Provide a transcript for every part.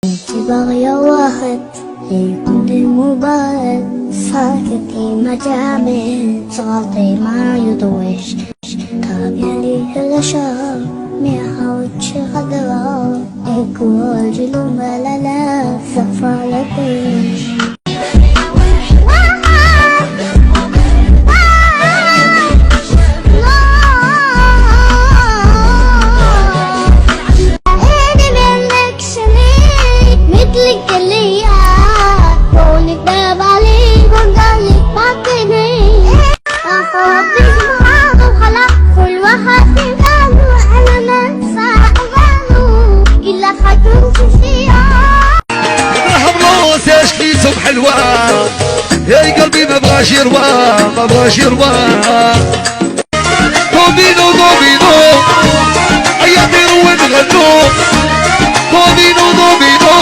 انت باغية واحد يكون المبارد ساكتي ما جامل صغلطي ما يضويش كابيالي الغشار ميحاوتش غدرة يقول جلو ملالا سفالتيش حلوة يا قلبي ما بغاش يروى ما بغاش يروى دومينو دومينو ايا ديرو ونغنو دومينو دومينو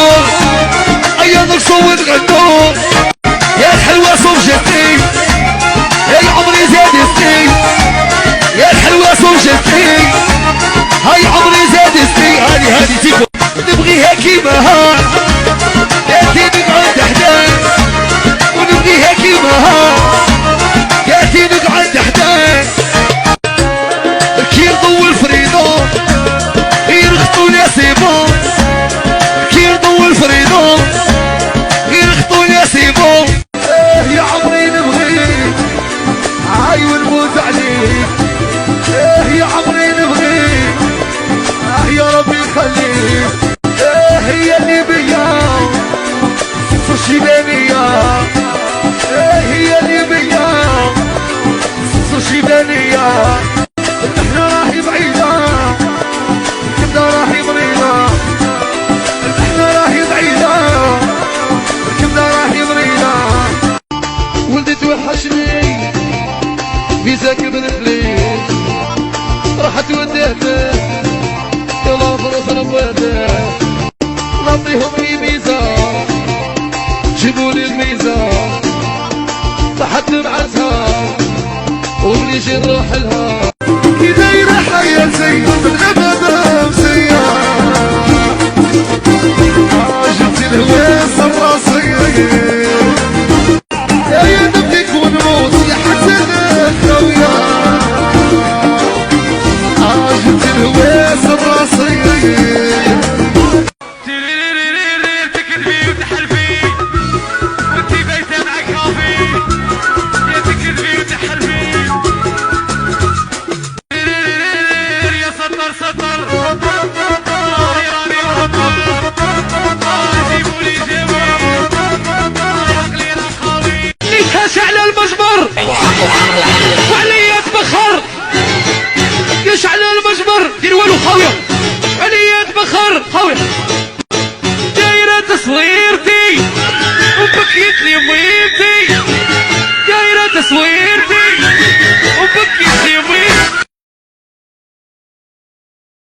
ايا نرقصو ونغنو يا الحلوة صوجتي يا عمري زادتني يا الحلوة صوجتي هاي عمري زادتني هادي تيكو نبغيها كيما قالتي نقعد تحداك ونبغيها كيما قالتي نقعد تحداك كي نضوي الفريدو يرخطو يا سيبون كي نضوي الفريدو يرخطو يا سيبون يا عمري نبغيك هاي ونموت عليك يا عمري نبغيك يا ربي يخليك هي اللي بيا صوشيبانية هي اللي بيا صوشيبانية احنا راهي بعيدة كنا راهي مريضة احنا راهي بعيدة كنا راهي مريضة ولدي توحشني فيزاك بن فليل راحت وداته يلا فرص رباته نعطيهم ميزان جيبولي الميزان طحت بعتها وبنيجي نروح لها كي دايرة حياة زي